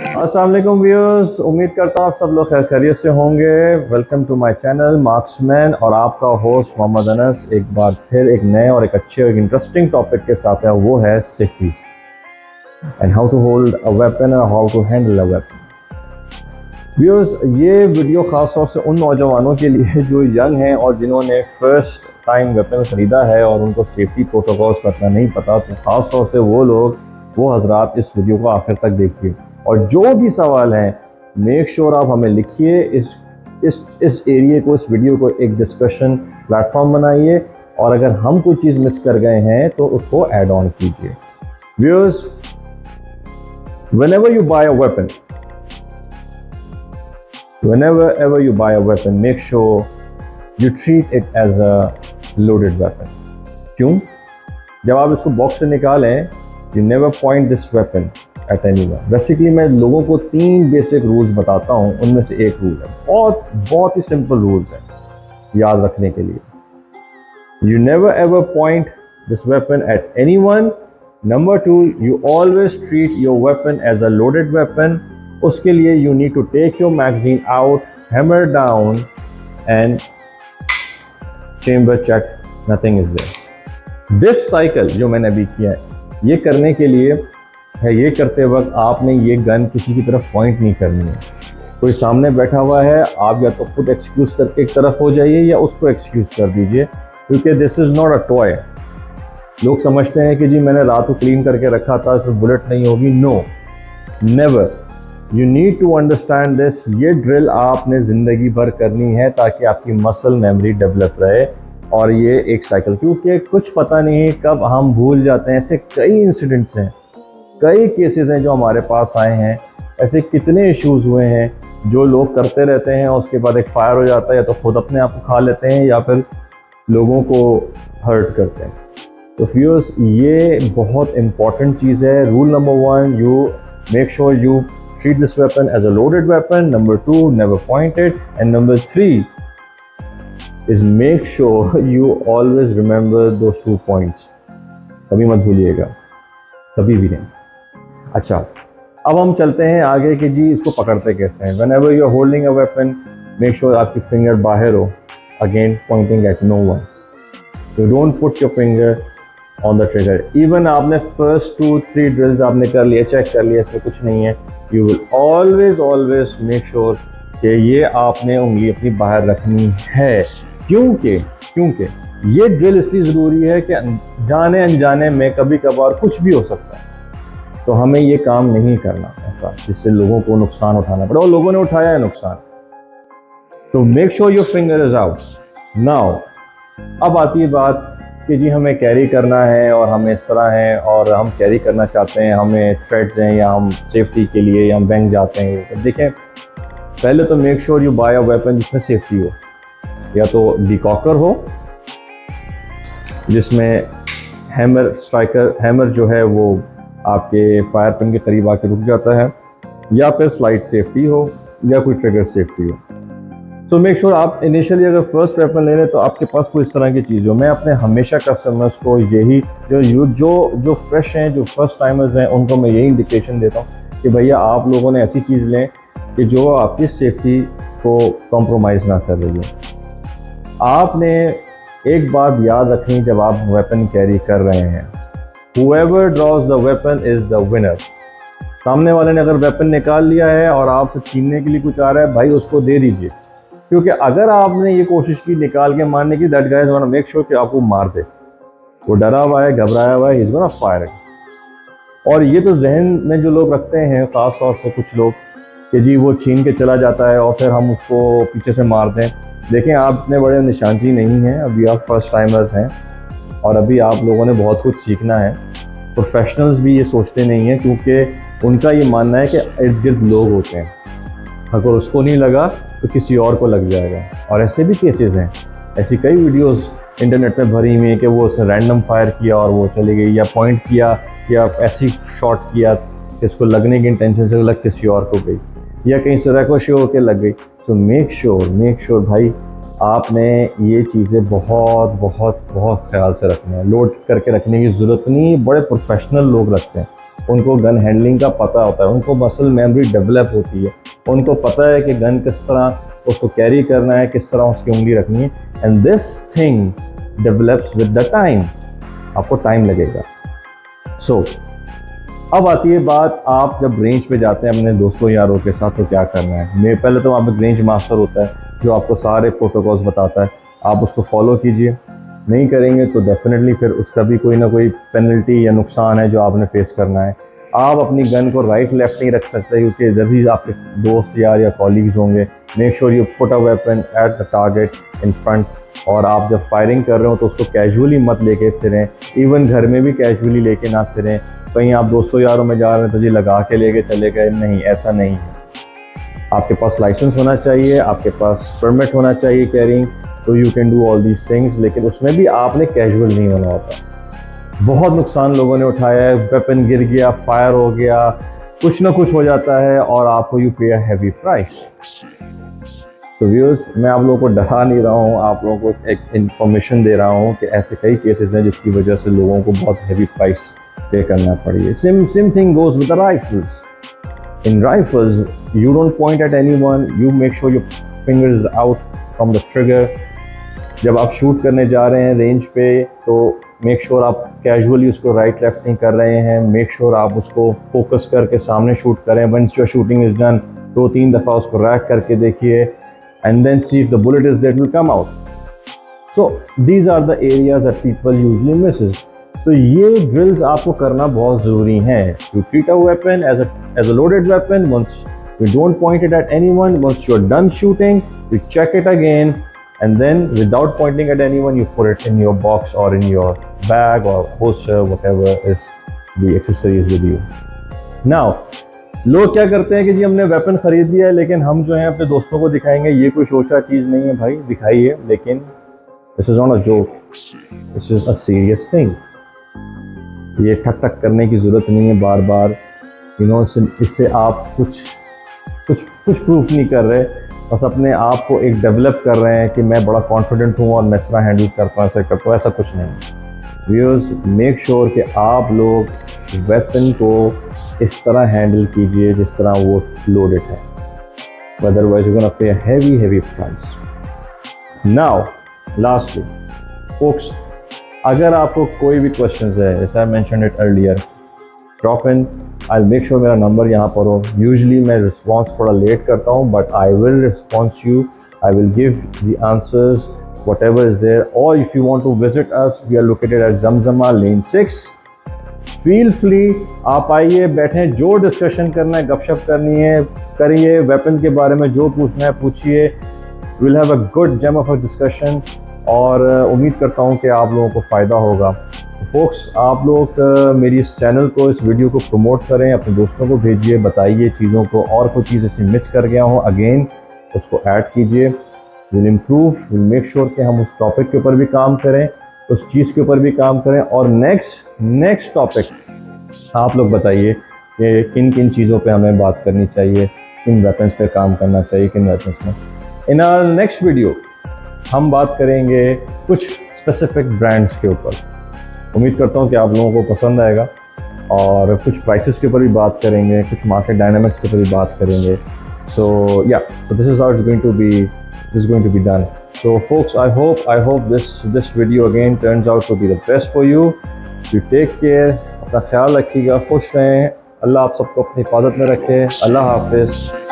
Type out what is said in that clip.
अस्सलाम वालेकुम व्यूअर्स, उम्मीद करता हूँ आप सब लोग खैर खैरियत से होंगे। Welcome to my channel marksman और आपका होस्ट मोहम्मद अनस एक बार फिर एक नए और एक अच्छे और एक इंटरेस्टिंग टॉपिक के साथ है, वो है safety and how to hold a weapon और how to handle a weapon. Viewers, ये वीडियो ख़ास तौर से उन नौजवानों के लिए जो यंग हैं और जिन्होंने फर्स्ट टाइम वेपन ख़रीदा है और उनको सेफ्टी प्रोटोकॉल्स का इतना नहीं पता, तो ख़ास तौर से वो हजरात इस वीडियो को आखिर तक देखिए और जो भी सवाल हैं मेक श्योर आप हमें लिखिए। इस एरिए को, इस वीडियो को एक डिस्कशन प्लेटफॉर्म बनाइए और अगर हम कोई चीज़ मिस कर गए हैं तो उसको ऐड ऑन कीजिए। Viewers, whenever you buy a weapon, whenever you buy a weapon, make sure you treat it as a loaded weapon. क्यों? जब आप इसको बॉक्स से निकालें, you never point this weapon at anyone. Basically मैं लोगों को 3 बेसिक रूल्स बताता हूँ, उनमें से एक रूल है, बहुत ही सिंपल रूल्स हैं याद रखने के लिए। You never ever point this weapon at anyone. Number 2, you always treat your weapon as a loaded weapon. उसके लिए you need to take your magazine out, hammer down and chamber check, nothing is there. This cycle जो मैंने अभी किया है, ये करने के लिए है, ये करते वक्त आपने ये गन किसी की तरफ पॉइंट नहीं करनी है। कोई सामने बैठा हुआ है, आप या तो खुद एक्सक्यूज़ करके एक तरफ हो जाइए या उसको एक्सक्यूज़ कर दीजिए, क्योंकि this is not a toy. लोग समझते हैं कि जी मैंने रात को क्लीन करके रखा था, इसमें बुलेट नहीं होगी। No, never. You need to understand this. ये ड्रिल आपने ज़िंदगी भर करनी है ताकि आपकी मसल मेमोरी डेवलप रहे और ये एक साइकिल, क्योंकि कुछ पता नहीं कब हम भूल जाते हैं। ऐसे कई इंसिडेंट्स हैं, कई केसेस हैं जो हमारे पास आए हैं। ऐसे कितने इश्यूज़ हुए हैं जो लोग करते रहते हैं, उसके बाद एक फायर हो जाता है, या तो खुद अपने आप को खा लेते हैं या फिर लोगों को हर्ट करते हैं। तो व्यूअर्स, ये बहुत इंपॉर्टेंट चीज़ है। Rule number 1, you make sure you treat this weapon as a loaded weapon. Number 2, never point it. And number 3 is make sure you always remember those 2 points. कभी मत भूलिएगा, कभी भी नहीं। अच्छा, अब हम चलते हैं आगे कि जी इसको पकड़ते कैसे हैं। Whenever you are holding a weapon, make sure आपकी फिंगर बाहर हो, again pointing at no one. You don't put your finger on the trigger. Even आपने फर्स्ट 2-3 ड्रिल्स आपने कर लिए, चेक कर लिया, इसमें कुछ नहीं है, you will always make sure कि ये आपने उंगली अपनी बाहर रखनी है। क्योंकि ये ड्रिल इसलिए ज़रूरी है कि जाने अनजाने में कभी कभार कुछ भी हो सकता है, तो हमें ये काम नहीं करना ऐसा जिससे लोगों को नुकसान उठाना पड़े, और लोगों ने उठाया है नुकसान। तो make sure your finger is out. Now अब आती है बात कि जी हमें कैरी करना है और हम इस तरह हैं और हम कैरी करना चाहते हैं, हमें थ्रेड्स हैं या हम सेफ्टी के लिए या हम बैंक जाते हैं। तो देखें, पहले तो make sure you buy a weapon जिसमें सेफ्टी हो, या तो डिकॉकर हो जिसमें हैमर जो है वो आपके फायर पिन के करीब आके रुक जाता है, या फिर स्लाइड सेफ्टी हो या कोई ट्रिगर सेफ्टी हो। सो मेक श्योर आप इनिशियली अगर फर्स्ट वेपन ले रहे तो आपके पास कोई इस तरह की चीज़ हो। मैं अपने हमेशा कस्टमर्स को यही जो फ्रेश हैं, जो फर्स्ट टाइमर्स हैं, उनको मैं यही इंडिकेशन देता हूँ कि भैया आप लोगों ने ऐसी चीज़ लें कि जो आपकी सेफ्टी को कॉम्प्रोमाइज़ ना कर रही हो। आपने एक बात याद रखनी जब आप वेपन कैरी कर रहे हैं, whoever draws the weapon is the winner। सामने वाले ने अगर वेपन निकाल लिया है और आपसे छीनने के लिए कुछ आ रहा है, भाई उसको दे दीजिए, क्योंकि अगर आपने ये कोशिश की निकाल के मारने की, that guy is gonna make sure कि आपको मार दे। वो डरा हुआ है, घबराया हुआ है, ही इज गोना फायर। और ये तो जहन में जो लोग रखते हैं, ख़ास तौर से कुछ लोग, कि जी वो छीन के चला जाता है और फिर हम उसको पीछे से मार दें। देखें, आप इतने बड़े निशानची नहीं हैं, अभी आप फर्स्ट टाइमर्स हैं और अभी आप लोगों ने बहुत कुछ सीखना है। प्रोफेशनल्स भी ये सोचते नहीं हैं, क्योंकि उनका ये मानना है कि इर्द गिर्द लोग होते हैं, अगर उसको नहीं लगा तो किसी और को लग जाएगा। और ऐसे भी केसेस हैं, ऐसी कई वीडियोस इंटरनेट में भरी हुई हैं कि वो उसने रैंडम फायर किया और वो चली गई, या पॉइंट किया या ऐसी शॉट किया कि इसको लगने की इंटेंशन से लग किसी और को गई, या कहीं से रैकोशे होकर लग गई। सो मेक श्योर भाई आपने ये चीज़ें बहुत बहुत बहुत ख्याल से रखना है। लोड करके रखने की ज़रूरत नहीं, बड़े प्रोफेशनल लोग रखते हैं। उनको गन हैंडलिंग का पता होता है, उनको मसल मेमोरी डेवलप होती है, उनको पता है कि गन किस तरह उसको कैरी करना है, किस तरह उसकी उंगली रखनी है। And this thing develops with the time, आपको टाइम लगेगा। सो अब आती है बात, आप जब रेंज पे जाते हैं अपने दोस्तों यारों के साथ तो क्या करना है। मेरे पहले तो वहाँ पे रेंज मास्टर होता है जो आपको सारे प्रोटोकॉल्स बताता है, आप उसको फॉलो कीजिए। नहीं करेंगे तो डेफिनेटली फिर उसका भी कोई ना कोई पेनल्टी या नुकसान है जो आपने फेस करना है। आप अपनी गन को राइट लेफ्ट नहीं रख सकते क्योंकि इधर ही आपके दोस्त यार या कॉलीग्स होंगे। Make sure you put a weapon at the target in front, और आप जब फायरिंग कर रहे हो तो उसको कैजुअली मत लेके फिरें, इवन घर में भी कैजुअली लेके ना फिरें। कहीं आप दोस्तों यारों में जा रहे हैं तो जी लगा के लेके चले गए, नहीं, ऐसा नहीं है। आपके पास लाइसेंस होना चाहिए, आपके पास परमिट होना चाहिए कैरिंग, तो you can do all these things, लेकिन उसमें भी आपने कैजुअल नहीं होना होता। बहुत नुकसान लोगों ने उठाया है, वेपन गिर गया, फायर हो गया, कुछ ना कुछ हो जाता है और आपको यू पे अ हैवी प्राइस। तो व्यूअर्स, मैं आप लोगों को डरा नहीं रहा हूँ, आप लोगों को एक इन्फॉर्मेशन दे रहा हूँ कि ऐसे कई केसेस हैं जिसकी वजह से लोगों को बहुत हैवी प्राइस पे करना पड़ी है। Same thing goes with the rifles. In rifles, you don't point at anyone, you make sure your finger is out from the trigger. जब आप शूट करने जा रहे हैं रेंज पे तो मेक श्योर आप कैजुअली उसको राइट लेफ्ट नहीं कर रहे हैं, मेक श्योर आप उसको फोकस करके सामने शूट करें। Once your shooting is done, 2-3 दफ़ा उसको रैक करके देखिए, and then see if the bullet is that will come out. So these are the areas that people usually misses. तो ये ड्रिल्स आपको करना बहुत ज़रूरी है। You treat a weapon as a loaded weapon, once you don't point it at anyone, once you are done shooting you check it again, and then without pointing at anyone you put it in your box or in your bag or holster, whatever is the accessories with you. Now लोग क्या करते हैं कि जी हमने weapon खरीद लिया है लेकिन हम जो है अपने दोस्तों को दिखाएंगे। ये कोई शोशा चीज़ नहीं है भाई, दिखाइए, लेकिन this is not a joke, this is a serious thing. ये ठक ठक करने की ज़रूरत नहीं है बार बार, यू नो, इससे आप कुछ प्रूफ नहीं कर रहे, बस अपने आप को एक डेवलप कर रहे हैं कि मैं बड़ा कॉन्फिडेंट हूँ और मैं इस तरह हैंडल करता हूँ, ऐसा कुछ नहीं। व्यूअर्स, मेक श्योर कि आप लोग वेपन को इस तरह हैंडल कीजिए जिस तरह वो लोडेड है, otherwise you gonna pay a heavy price. Now lastly folks, अगर आपको कोई भी क्वेश्चंस है, जैसे I mentioned it earlier, drop in, I make sure मेरा नंबर यहाँ पर हो। यूजुअली मैं रिस्पॉन्स थोड़ा लेट करता हूँ, but I will response you, I will give the answers whatever is there. Or if you want to visit us, we are located at Zamzama Lane 6. Feel free, आप आइए, बैठें, जो discussion करना है, गपशप करनी है करिए, वेपन के बारे में जो पूछना है पूछिए। विल हैव अ गुड जम ऑफ अ डिस्कशन, और उम्मीद करता हूँ कि आप लोगों को फ़ायदा होगा। फोक्स, आप लोग मेरी इस चैनल को, इस वीडियो को प्रमोट करें, अपने दोस्तों को भेजिए, बताइए चीज़ों को, और कोई चीज़ ऐसी मिस कर गया हो अगेन उसको ऐड कीजिए। Will improve, will make sure कि हम उस टॉपिक के ऊपर भी काम करें, उस चीज़ के ऊपर भी काम करें, और नेक्स्ट टॉपिक आप लोग बताइए कि किन किन चीज़ों पे हमें बात करनी चाहिए, किन वेपन्स पे काम करना चाहिए, किन वेपन्स में। इन आवर नेक्स्ट वीडियो हम बात करेंगे कुछ स्पेसिफिक ब्रांड्स के ऊपर। उम्मीद करता हूँ कि आप लोगों को पसंद आएगा, और कुछ प्राइसेस के ऊपर भी बात करेंगे, कुछ मार्केट डायनामिक्स के ऊपर भी बात करेंगे। So this is how it's going to be done. So folks, I hope this video again turns out to be the best for you. You take care, अपना ख्याल रखिएगा, खुश रहें, अल्लाह आप सबको अपनी हिफाजत में रखे। अल्लाह हाफिज़।